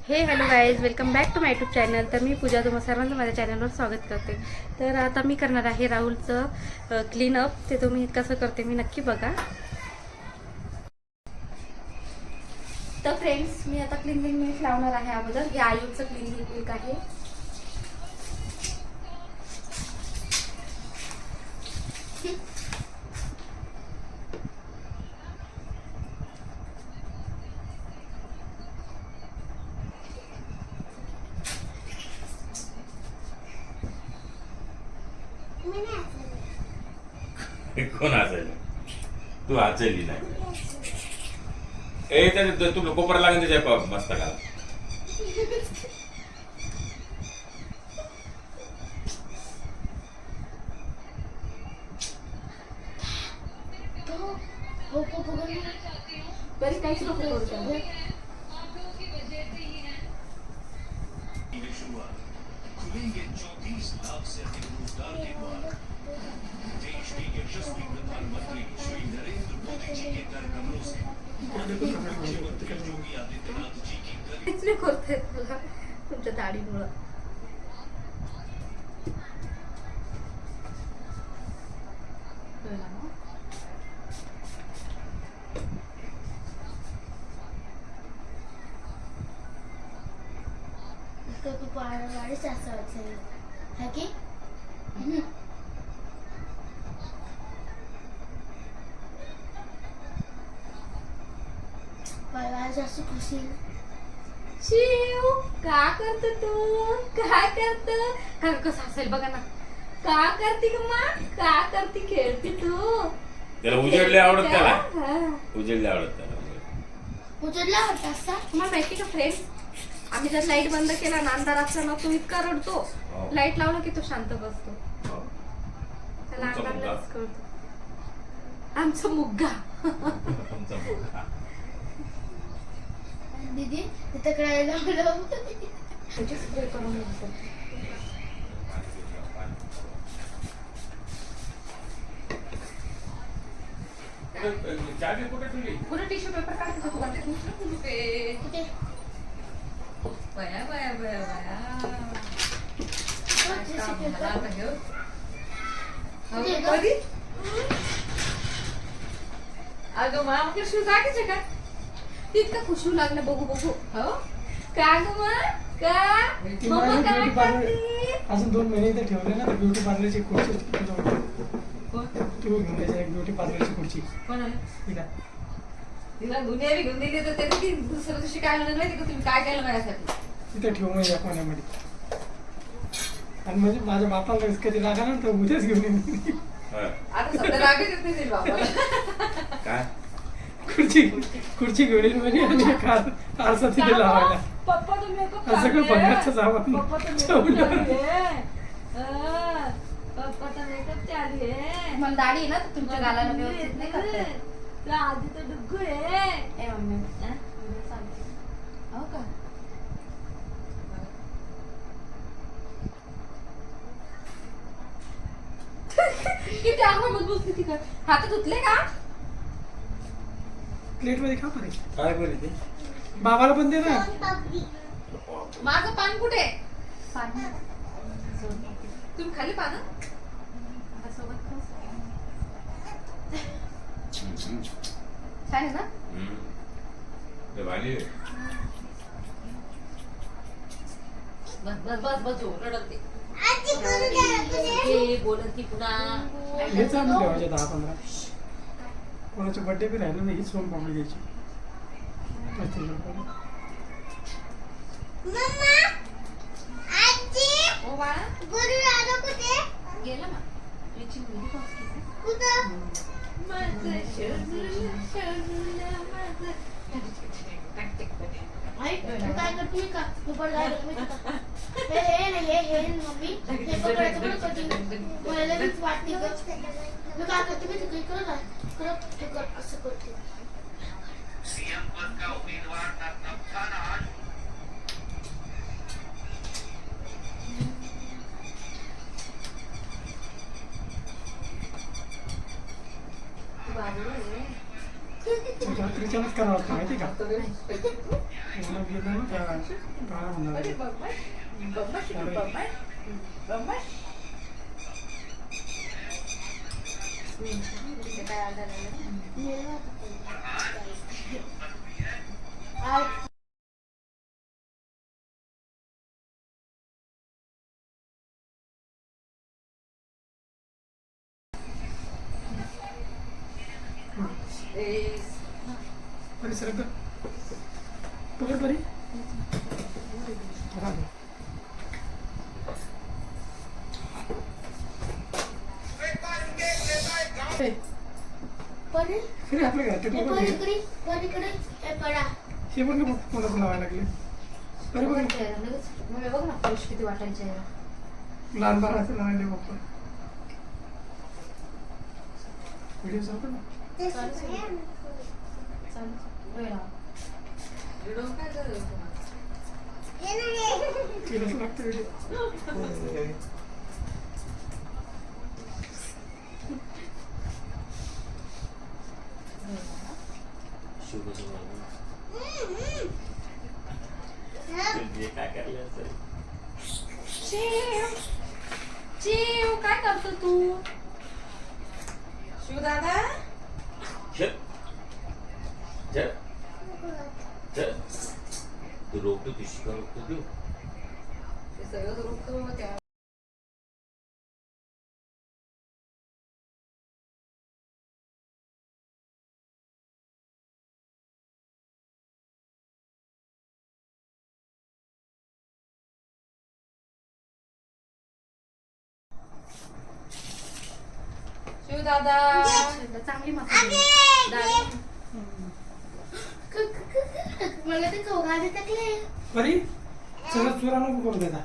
हे hello guys, welcome back to my YouTube channel. तर मी पूजा, तुम्हा सर्वांचं माझ्या चॅनलवर स्वागत करते. तर आता मी करणार आहे राहुलचं क्लीनअप. ते तुम्ही कसं करते मी नक्की बघा. तर फ्रेंड्स, मी आता क्लीनिंग मिल्क लावणार आहे अगोदर. हे आयुचं क्लीनिंग मिल्क आहे. कोण असेल तू आचली नाही तू कोपर लागेल त्याच्या मस्तकाला. बरी काहीच नको करू. खुलेंगे 34 लाख से अधिक रोजगार के द्वार। देश के यशस्वी प्रधानमंत्री श्री नरेंद्र मोदी जी के कर कमलों से मुख्यमंत्री योगी आदित्यनाथ जी की काहीच नाही करते तुला तुमच्या दाढीमुळं. तू वाढीच असं है की जास्त खुशी. शिव का करत तू? काय करत? का कसं असेल बघा ना. का करते ग मा? का करते? खेळते तू? त्याला उजेडले आवडत, त्याला हा. उजेडले आवडत त्याला. उचलला होता असा. तुम्हाला माहिती का फ्रेंड्स, आम्ही जर लाईट बंद केला ना, अंधार असताना तो इतका रडतो. हो. लाईट लावलं की तो शांत बसतो. हो. त्याला तुमचा अंधारलाच मुलगा. कळतो. आमचा मुग्गा. तुमचा मुलगा. दीदी तिथं करायला लावलं. त्याची स्प्रे करून घ्यायचं. चावी कुठे ठेवली? पुढे टिश्यू पेपर काढतो तुला. कुठे बया बया बया बया. मला आता घेऊ. कुठे ग? कधी? अगं मा खुशू जागीच आहे का? तितका खुशू लागलं बघू बघू. हो का ग मा? का मम्मा काय करते? अजून 2 महिने इथे ठेवले ना तर ब्युटी पार्लरची खुर्ची कोण? तू घेऊन द्यायची एक ब्युटी पार्लरची खुर्ची कोणाला? तिला. तिला दुनिया बी घेऊन दिली तर त्याची ती दुसऱ्या दिवशी काय म्हणत माहिती का, तुम्ही काय केलं माझ्यासाठी? तिथे ठेवू म्हणजे या कोण्यामध्ये. आणि म्हणजे माझ्या बापाला कधी लागला ना तर उद्याच घेऊन येईन. हा. आता सध्या रागच येत नाही बाबाला. काय खुर्ची घेऊन येईन म्हणजे आणि एक आरसा तिथे लावायला. पप्पा तुम्ही मेकअप असं सगळं बघायचं सामान पप्पा तर ठेवलं. पप्पाचा मेकअप चालू आहे. मला दाढी आहे ना, तर तुमच्या गालाला व्यवस्थित नाही करते. आधी तर डुग्गू आहे. ए मम्मी सांगते. हो का? किती आरामात बसली ती का? हात धुतले का? प्लेट मध्ये खा परे. काय बरी ते? बाबाला पण दे ना. माझं पान कुठे? पान तुम्ही खाली पान सोबत छान आहे ना? ते भारी. बस बस बस बस रडते. बोलत ती पुन्हा. हेच आणून ठेवायचे 10-15. कोणाचे बर्थडे बी राहिलं नाही, हीच सोन पापडी द्यायची. 35 रुपये. ओ बाळा गेलं ना. याची मुलगी माझं शोधलं माझं. काय करते मी का दुपार हे मम्मी हे पकडायचं पण कधी मला लगेच वाटते ग. मी काय करते मी तिकडे करत असं करते. सीएम पद का उम्मीदवार नर्तक था ना आज रात्रीच्यानंच करावं लागतं माहिती का? गेलं ना काय म्हणणार अरे आहे? बब्बट. बब्बट शिकू, बब्बट. बब्बट. इथे काय आलं नाही. आज ए, बरी सरक गं. पकड बरी. राहा गं. ए, परी फिर आपल्या घरात टेबल बघ. परीकडे हे पडा. हे पण का कोणाचं लावायला लागले बरे बघ बघ लगेच. मम्मी बघ ना पैसे किती वाटायचे आहे. लहान बाळाचं लावायले पप्पा व्हिडिओ चालतो ना चालू. वेळ लाव. व्हिडिओ काय करत होता? केलंच लागतं व्हिडिओ शुभ काय करले असेल चिव चिव काय करतो तू? शिव दादा चल चल चल तू रोखतो तू शिका रोखतो तू ते सगळं रोखतो मग त्या शिव दादा चांगली मसाला मला ते चौघाने टाकले. बरी सगळं चुरा नको करू देता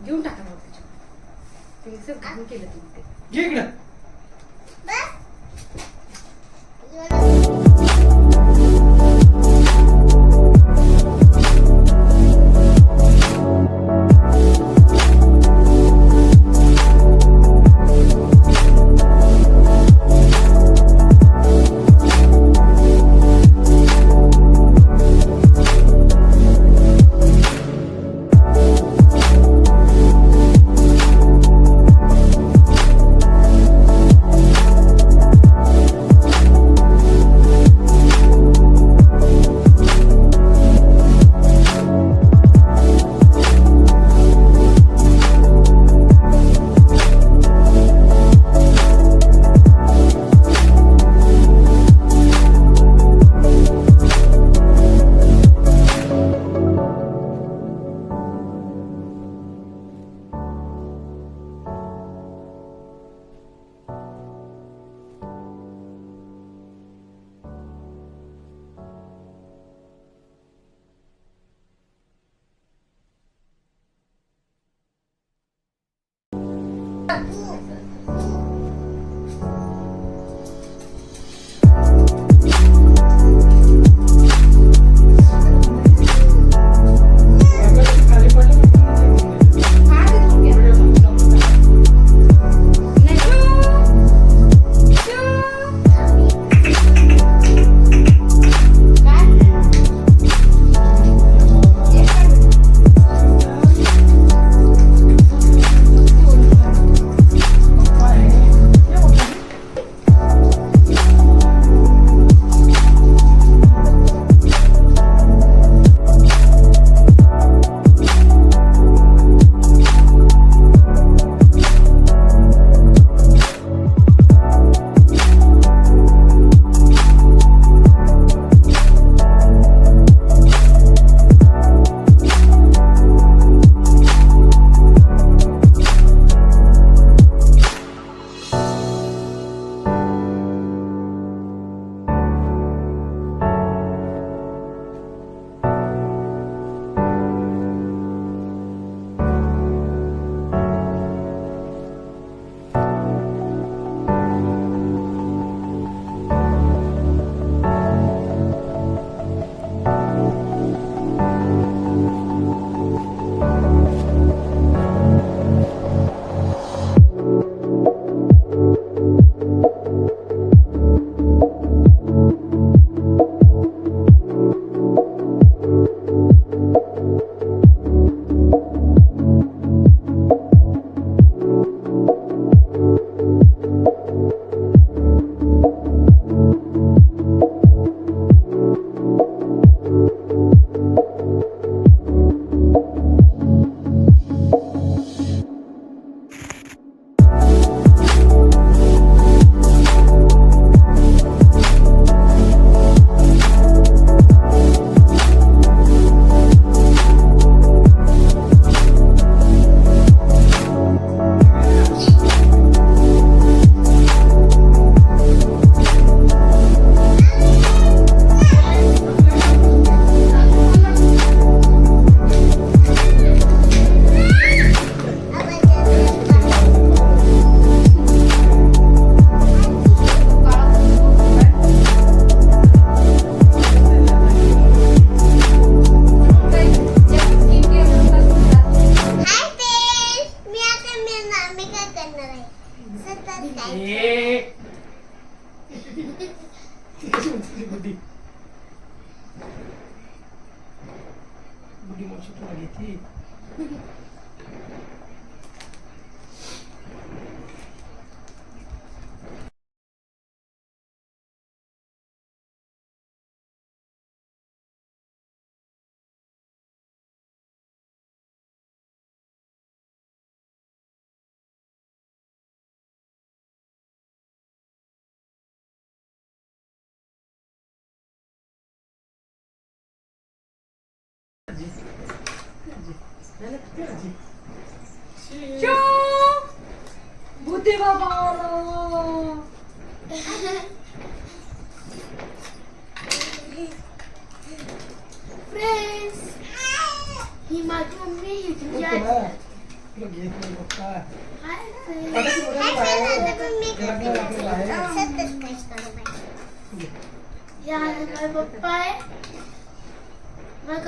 घेऊन टाका मग त्याच्यावर. ते मिक्सर घालून केलं तुम्ही ते. घे इकडं गुडी मावशी तुला घेते. आजी आजी आजी आजी भूते बाबा आलो. फ्रेंड्स ही माझी मम्मी ही तुझी तुला आजी. तुला घेत नाही पप्पा. हाय फटाके उडवले बाहेर. घरातल्या लागले बाहेर. या माझे पप्पा आहे